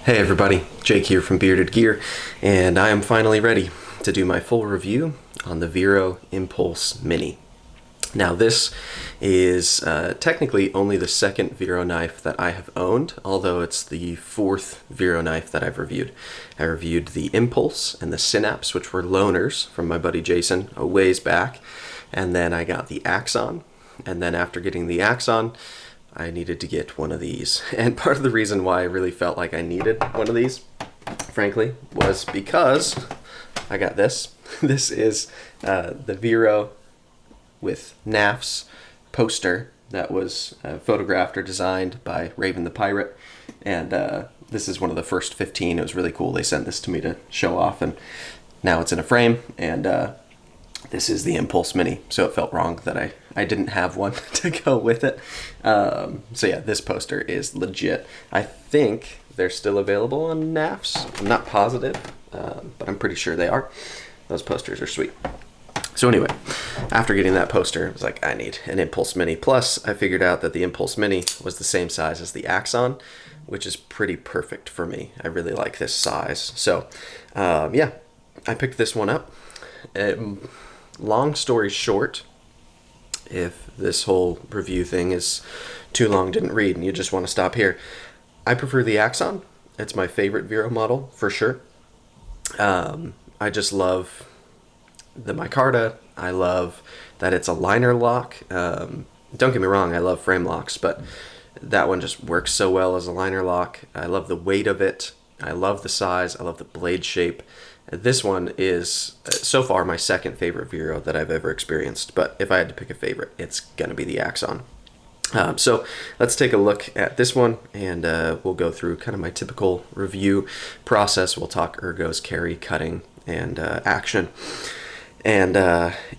Hey everybody, Jake here from Bearded Gear, and I am finally ready to do my full review on the Vero Impulse Mini. Now this is technically only the second Vero knife that I have owned, although it's the fourth Vero knife that I've reviewed. I reviewed the Impulse and the Synapse, which were loaners from my buddy Jason a ways back, and then I got the Axon, and then after getting the Axon, I needed to get one of these. And part of the reason why I really felt like I needed one of these, frankly, was because I got this. This is the Vero with NAF's poster that was photographed or designed by Raven the Pirate. And this is one of the first 15. It was really cool. They sent this to me to show off, and now it's in a frame. And this is the Impulse Mini, so it felt wrong that I didn't have one to go with it. So yeah, this poster is legit. I think they're still available on NAF's. I'm not positive, but I'm pretty sure they are. Those posters are sweet. So anyway, after getting that poster, I was like, I need an Impulse Mini. Plus, I figured out that the Impulse Mini was the same size as the Axon, which is pretty perfect for me. I really like this size. So yeah, I picked this one up. Long story short, if this whole review thing is too long, didn't read, and you just want to stop here, I prefer the Axon. It's my favorite Vero model, for sure. I just love the micarta. I love that it's a liner lock. Don't get me wrong, I love frame locks, but that one just works so well as a liner lock. I love the weight of it. I love the size. I love the blade shape. This one is, so far, my second favorite Vero that I've ever experienced, but if I had to pick a favorite, it's going to be the Axon. So let's take a look at this one, and we'll go through kind of my typical review process. We'll talk ergos, carry, cutting, and action. And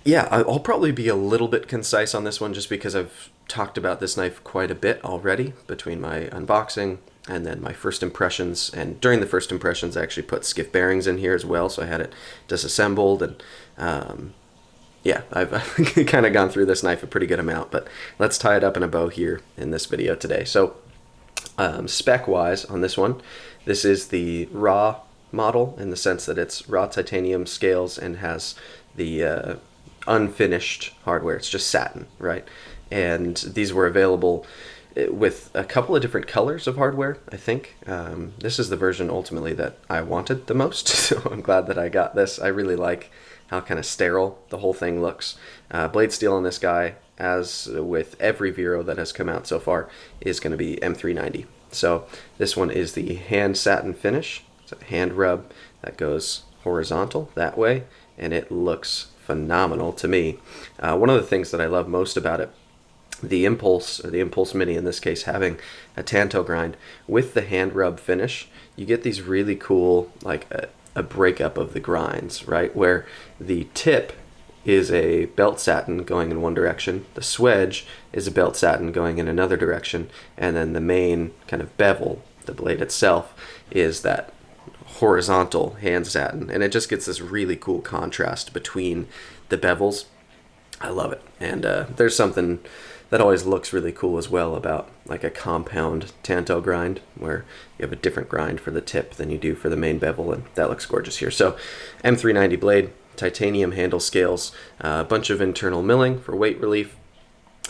yeah, I'll probably be a little bit concise on this one just because I've talked about this knife quite a bit already between my unboxing and then my first impressions. And during the first impressions, I actually put skiff bearings in here as well, so I had it disassembled. And yeah, I've kind of gone through this knife a pretty good amount, but let's tie it up in a bow here in this video today. So spec-wise on this one, this is the raw model in the sense that it's raw titanium scales and has the unfinished hardware. It's just satin, right? And these were available with a couple of different colors of hardware, I think. This is the version ultimately that I wanted the most, so I'm glad that I got this. I really like how kind of sterile the whole thing looks. Blade steel on this guy, as with every Vero that has come out so far, is going to be M390. So this one is the hand satin finish. It's a hand rub that goes horizontal that way, and it looks phenomenal to me. One of the things that I love most about it, the Impulse, or the Impulse Mini in this case, having a tanto grind with the hand rub finish, you get these really cool, like a breakup of the grinds, right? Where the tip is a belt satin going in one direction, the swedge is a belt satin going in another direction, and then the main kind of bevel, the blade itself, is that horizontal hand satin, and it just gets this really cool contrast between the bevels. I love it. And there's something that always looks really cool as well about like a compound tanto grind where you have a different grind for the tip than you do for the main bevel, and that looks gorgeous here. So M390 blade, titanium handle scales, a bunch of internal milling for weight relief.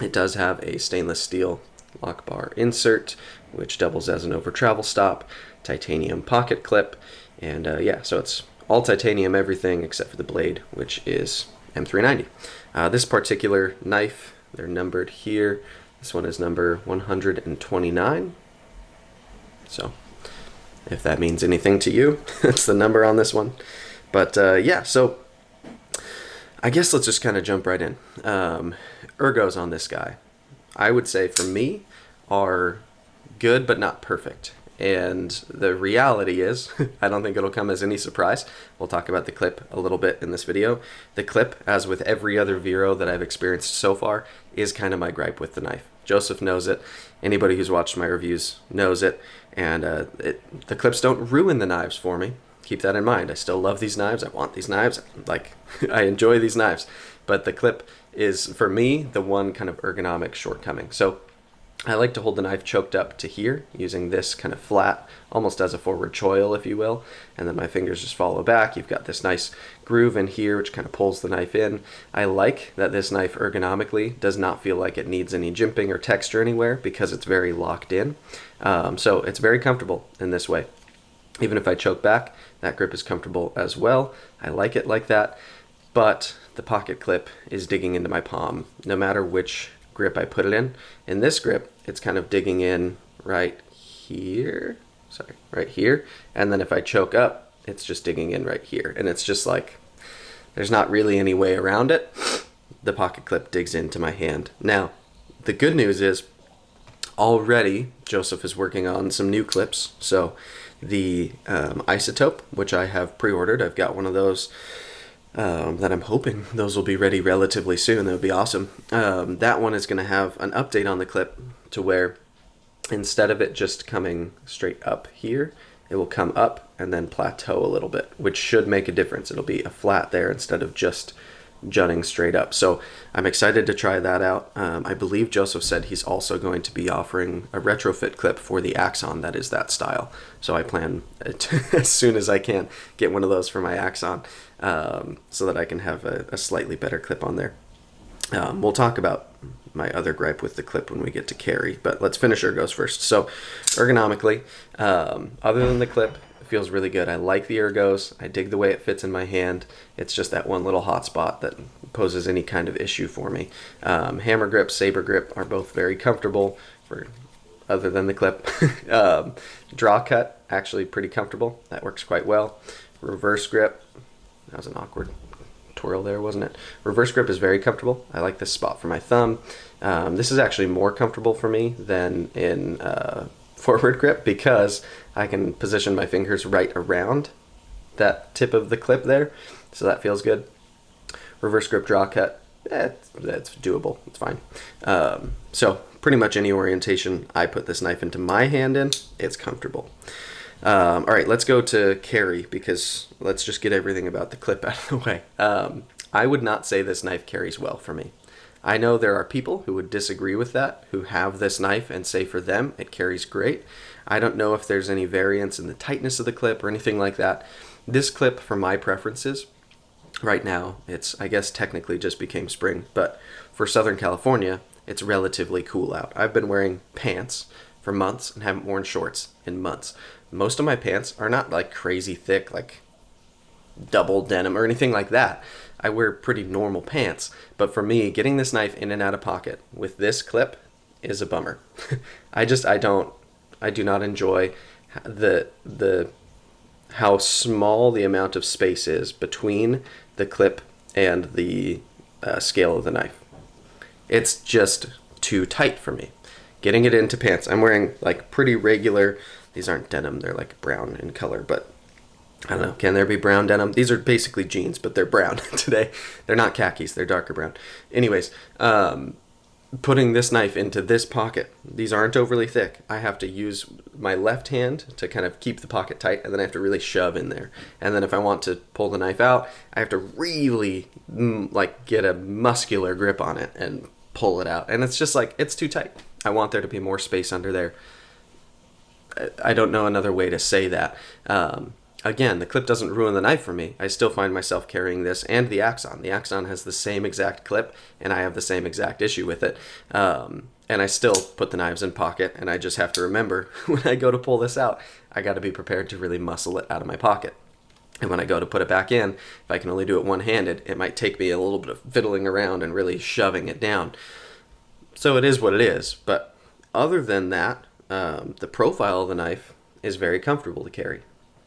It does have a stainless steel lock bar insert which doubles as an over travel stop, titanium pocket clip, and yeah, so it's all titanium everything except for the blade, which is M390. This particular knife, they're numbered here. This one is number 129. So if that means anything to you, that's the number on this one. But yeah, so I guess let's just kind of jump right in. Ergos on this guy, I would say for me, are good but not perfect. And the reality is, I don't think it'll come as any surprise. We'll talk about the clip a little bit in this video. The clip, as with every other Vero that I've experienced so far, is kind of my gripe with the knife. Joseph knows it. Anybody who's watched my reviews knows it. And the clips don't ruin the knives for me. Keep that in mind. I still love these knives. I want these knives. Like, I enjoy these knives. But the clip is, for me, the one kind of ergonomic shortcoming. So I like to hold the knife choked up to here using this kind of flat, almost as a forward choil, if you will, and then my fingers just follow back. You've got this nice groove in here which kind of pulls the knife in. I like that this knife ergonomically does not feel like it needs any jimping or texture anywhere because it's very locked in. So it's very comfortable in this way. Even if I choke back, that grip is comfortable as well. I like it like that, but the pocket clip is digging into my palm no matter which grip I put it in. In this grip, it's kind of digging in right here, right here, and then if I choke up, it's just digging in right here, and it's just like, there's not really any way around it. The pocket clip digs into my hand. Now, the good news is, already Joseph is working on some new clips, so the Isotope, which I have pre-ordered, I've got one of those that I'm hoping those will be ready relatively soon. That would be awesome. That one is going to have an update on the clip to where instead of it just coming straight up here, it will come up and then plateau a little bit, which should make a difference. It'll be a flat there instead of just jutting straight up. So I'm excited to try that out. I believe Joseph said he's also going to be offering a retrofit clip for the Axon that is that style. So I plan to, as soon as I can, get one of those for my Axon so that I can have a slightly better clip on there. We'll talk about my other gripe with the clip when we get to carry, but let's finish ergos first. So ergonomically, other than the clip, it feels really good. I like the ergos. I dig the way it fits in my hand. It's just that one little hot spot that poses any kind of issue for me. Hammer grip, saber grip are both very comfortable for other than the clip. Draw cut, actually pretty comfortable. That works quite well. Reverse grip, that was an awkward twirl there, wasn't it? Reverse grip is very comfortable. I like this spot for my thumb. This is actually more comfortable for me than in forward grip because I can position my fingers right around that tip of the clip there, so that feels good. Reverse grip draw cut, that's doable, it's fine. So pretty much any orientation I put this knife into my hand in, it's comfortable. All right, let's go to carry, because let's just get everything about the clip out of the way. I would not say this knife carries well for me. I know there are people who would disagree with that, who have this knife and say for them it carries great. I don't know if there's any variance in the tightness of the clip or anything like that. This clip, for my preferences, right now, it's, I guess technically just became spring, but for Southern California, it's relatively cool out. I've been wearing pants for months and haven't worn shorts in months. Most of my pants are not like crazy thick, like double denim or anything like that. I wear pretty normal pants, but for me, getting this knife in and out of pocket with this clip is a bummer. I do not enjoy the how small the amount of space is between the clip and the scale of the knife. It's just too tight for me. Getting it into pants, I'm wearing like pretty regular, these aren't denim, they're like brown in color, but I don't know, can there be brown denim? These are basically jeans, but they're brown today. They're not khakis, they're darker brown. Anyways, putting this knife into this pocket, these aren't overly thick. I have to use my left hand to kind of keep the pocket tight, and then I have to really shove in there. And then if I want to pull the knife out, I have to really like get a muscular grip on it and pull it out. And it's just like, it's too tight. I want there to be more space under there. I don't know another way to say that. Again, the clip doesn't ruin the knife for me. I still find myself carrying this and the Axon. The Axon has the same exact clip, and I have the same exact issue with it. And I still put the knives in pocket, and I just have to remember when I go to pull this out, I got to be prepared to really muscle it out of my pocket. And when I go to put it back in, if I can only do it one-handed, it might take me a little bit of fiddling around and really shoving it down. So it is what it is. But other than that, the profile of the knife is very comfortable to carry.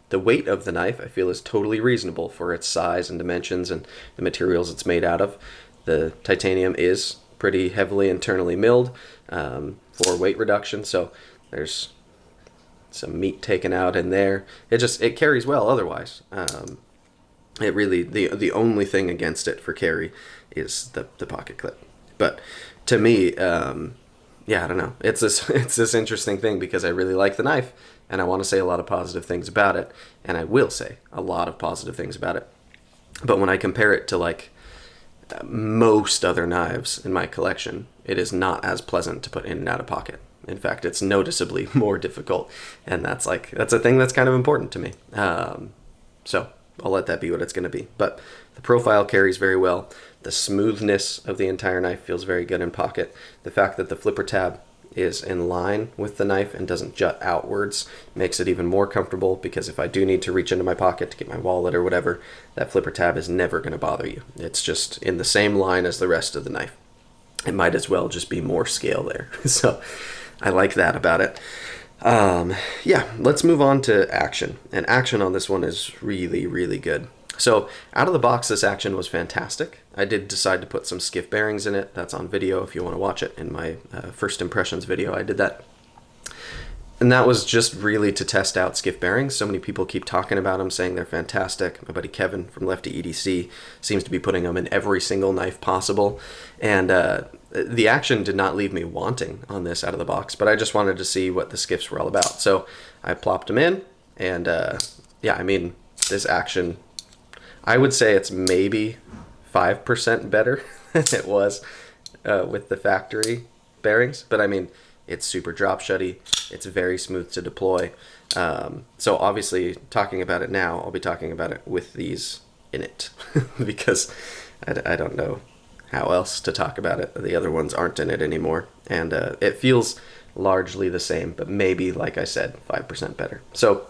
The weight of the knife, I feel, is totally reasonable for its size and dimensions and the materials it's made out of. The titanium is pretty heavily internally milled for weight reduction, so there's some meat taken out in there. It carries well otherwise. It really, the only thing against it for carry is the pocket clip. But to me, yeah, I don't know. It's this interesting thing because I really like the knife and I want to say a lot of positive things about it, and I will say a lot of positive things about it. But when I compare it to like most other knives in my collection, it is not as pleasant to put in and out of pocket. In fact, it's noticeably more difficult, and that's a thing that's kind of important to me. So I'll let that be what it's going to be. But the profile carries very well. The smoothness of the entire knife feels very good in pocket. The fact that the flipper tab is in line with the knife and doesn't jut outwards makes it even more comfortable, because if I do need to reach into my pocket to get my wallet or whatever, that flipper tab is never going to bother you. It's just in the same line as the rest of the knife. It might as well just be more scale there. So I like that about it. Yeah, let's move on to action. And action on this one is really, really good. So out of the box, this action was fantastic. I did decide to put some skiff bearings in it. That's on video if you want to watch it. In my first impressions video, I did that. And that was just really to test out skiff bearings. So many people keep talking about them, saying they're fantastic. My buddy Kevin from Lefty EDC seems to be putting them in every single knife possible. And the action did not leave me wanting on this out of the box, but I just wanted to see what the skiffs were all about. So I plopped them in, and yeah, I mean, this action, I would say it's maybe 5% better than it was with the factory bearings. But I mean, it's super drop shutty. It's very smooth to deploy. So obviously, talking about it now, I'll be talking about it with these in it because I don't know how else to talk about it. The other ones aren't in it anymore. And it feels largely the same, but maybe, like I said, 5% better. So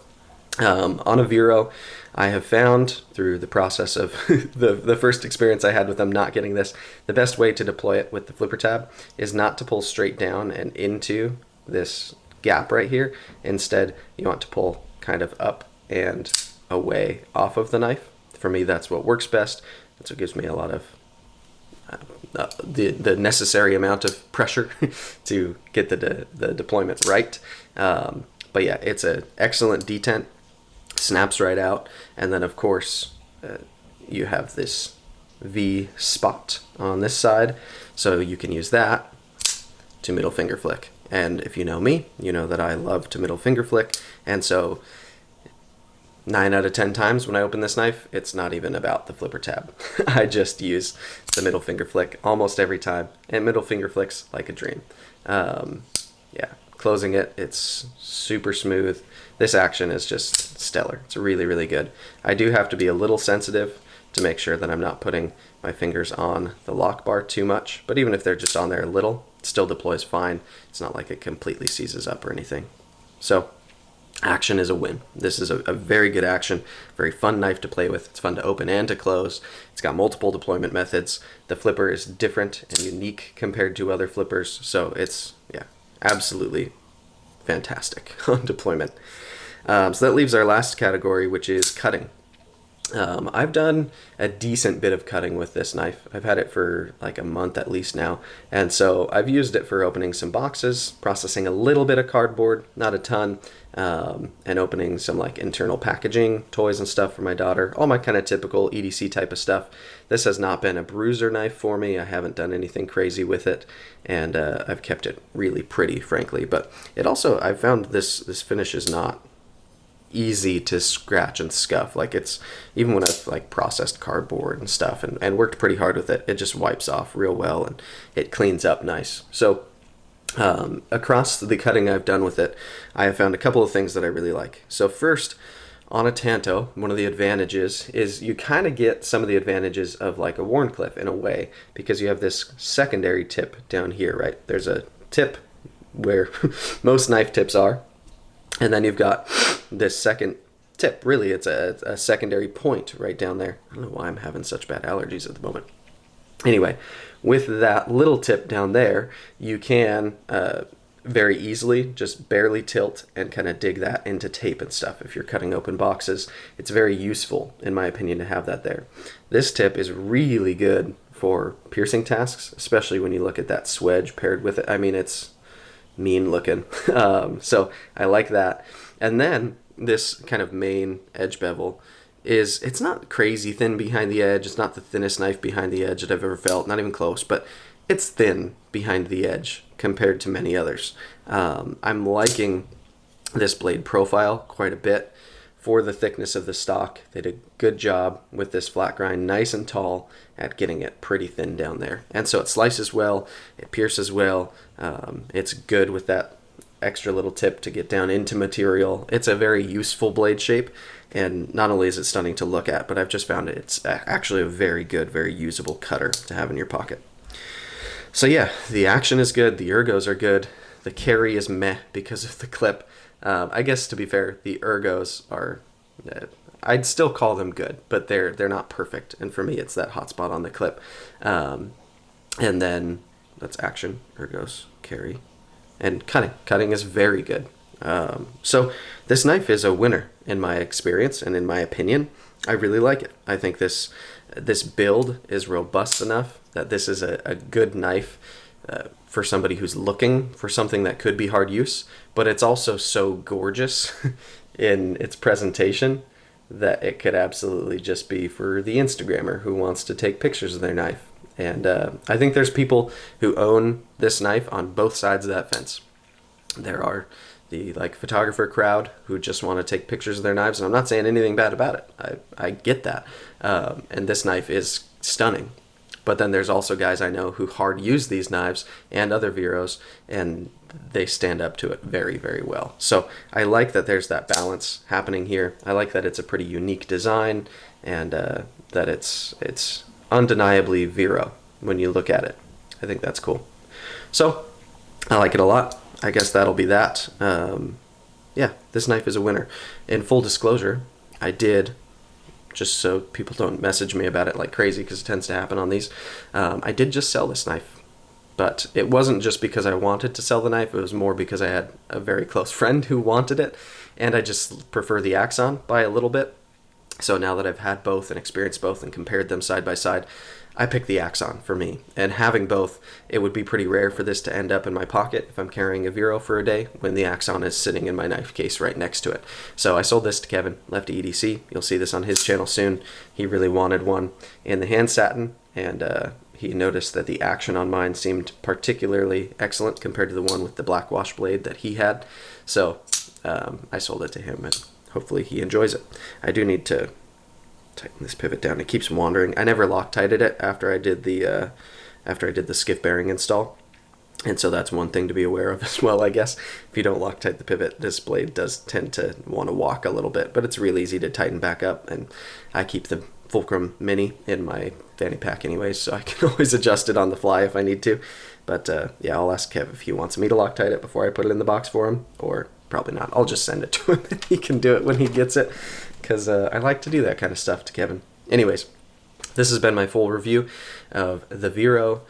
on a Vero, I have found through the process of the first experience I had with them not getting this, the best way to deploy it with the flipper tab is not to pull straight down and into this gap right here. Instead, you want to pull kind of up and away off of the knife. For me, that's what works best. That's what gives me a lot of the necessary amount of pressure to get the deployment right. But yeah, it's an excellent detent. Snaps right out, and then of course you have this V spot on this side, so you can use that to middle finger flick. And if you know me, you know that I love to middle finger flick, and so 9 out of 10 times when I open this knife, it's not even about the flipper tab. I just use the middle finger flick almost every time, and middle finger flicks like a dream. Yeah, closing it, it's super smooth. This action is just stellar. It's really, really good. I do have to be a little sensitive to make sure that I'm not putting my fingers on the lock bar too much, but even if they're just on there a little, it still deploys fine. It's not like it completely seizes up or anything. So action is a win. This is a very good action, very fun knife to play with. It's fun to open and to close. It's got multiple deployment methods. The flipper is different and unique compared to other flippers, so it's, yeah, absolutely fantastic on deployment. So that leaves our last category, which is cutting. I've done a decent bit of cutting with this knife. I've had it for like a month at least now, and so I've used it for opening some boxes, processing a little bit of cardboard, not a ton, and opening some like internal packaging, toys and stuff for my daughter, all my kind of typical EDC type of stuff. This has not been a bruiser knife for me. I haven't done anything crazy with it, and I've kept it really pretty, frankly. But it also, I've found this finish is not easy to scratch and scuff. Like, it's, even when I've like processed cardboard and stuff and worked pretty hard with it, it just wipes off real well and it cleans up nice. So across the cutting I've done with it, I have found a couple of things that I really like. So first, on a Tanto, one of the advantages is you kind of get some of the advantages of like a Wharncliffe in a way, because you have this secondary tip down here, right? There's a tip where most knife tips are, and then you've got this second tip. Really, it's a secondary point right down there. I don't know why I'm having such bad allergies at the moment. Anyway, with that little tip down there, you can very easily just barely tilt and kind of dig that into tape and stuff. If you're cutting open boxes, it's very useful, in my opinion, to have that there. This tip is really good for piercing tasks, especially when you look at that swedge paired with it. I mean, it's mean looking. So I like that. And then this kind of main edge bevel is, it's not crazy thin behind the edge. It's not the thinnest knife behind the edge that I've ever felt, not even close, but it's thin behind the edge compared to many others. I'm liking this blade profile quite a bit for the thickness of the stock. They did a good job with this flat grind, nice and tall, at getting it pretty thin down there. And so it slices well, it pierces well, it's good with that extra little tip to get down into material. It's a very useful blade shape, and not only is it stunning to look at, but I've just found it's actually a very good, very usable cutter to have in your pocket. So yeah, the action is good, the ergos are good, the carry is meh because of the clip. I guess, to be fair, the ergos are, I'd still call them good, but they're not perfect, and for me it's that hot spot on the clip. And then that's action, ergos, carry, and cutting. Cutting is very good. So this knife is a winner in my experience and in my opinion. I really like it. I think this build is robust enough that this is a good knife for somebody who's looking for something that could be hard use, but it's also so gorgeous in its presentation that it could absolutely just be for the Instagrammer who wants to take pictures of their knife. And I think there's people who own this knife on both sides of that fence. There are the photographer crowd who just want to take pictures of their knives, and I'm not saying anything bad about it. I get that. And this knife is stunning. But then there's also guys I know who hard use these knives and other Veros, and they stand up to it very, very well. So I like that there's that balance happening here. I like that it's a pretty unique design, and that it's undeniably Vero when you look at it. I think that's cool. So I like it a lot. I guess that'll be that. Yeah, this knife is a winner. In full disclosure, I did, just so people don't message me about it like crazy, because it tends to happen on these, I did just sell this knife. But it wasn't just because I wanted to sell the knife, it was more because I had a very close friend who wanted it, and I just prefer the Axon by a little bit. So now that I've had both and experienced both and compared them side by side, I picked the Axon for me. And having both, it would be pretty rare for this to end up in my pocket if I'm carrying a Vero for a day when the Axon is sitting in my knife case right next to it. So I sold this to Kevin, Lefty EDC. You'll see this on his channel soon. He really wanted one in the hand satin, and he noticed that the action on mine seemed particularly excellent compared to the one with the black wash blade that he had. So I sold it to him, and hopefully he enjoys it. I do need to tighten this pivot down. It keeps wandering. I never Loctited it after I did the skiff bearing install, and so that's one thing to be aware of as well, I guess. If you don't Loctite the pivot, this blade does tend to want to walk a little bit, but it's real easy to tighten back up, and I keep the Fulcrum Mini in my fanny pack anyways, so I can always adjust it on the fly if I need to. But yeah, I'll ask Kev if he wants me to Loctite it before I put it in the box for him, or probably not. I'll just send it to him and he can do it when he gets it, because I like to do that kind of stuff to Kevin. Anyways, this has been my full review of the Vero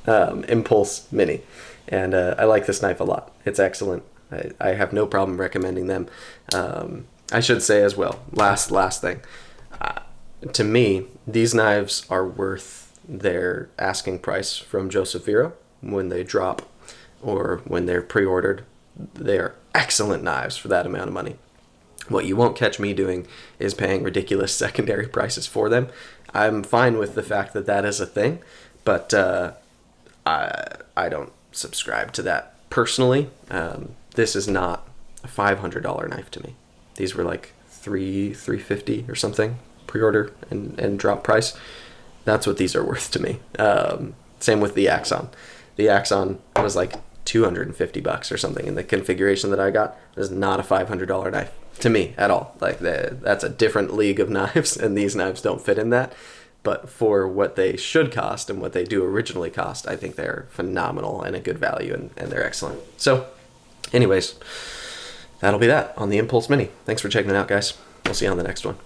Impulse Mini, and I like this knife a lot. It's excellent. I have no problem recommending them. I should say as well, last thing, to me, these knives are worth their asking price from Joseph Vero when they drop or when they're pre-ordered. They are excellent knives for that amount of money. What you won't catch me doing is paying ridiculous secondary prices for them. I'm fine with the fact that that is a thing, but I don't subscribe to that personally. This is not a $500 knife to me. These were like $350 or something pre-order and drop price. That's what these are worth to me. Same with the Axon. The Axon was like $250 or something in the configuration that I got. It is not a $500 knife to me at all. Like that's a different league of knives, and these knives don't fit in that. But for what they should cost and what they do originally cost, I think they're phenomenal and a good value, and they're excellent. So anyways, that'll be that on the Impulse Mini. Thanks for checking it out, guys. We'll see you on the next one.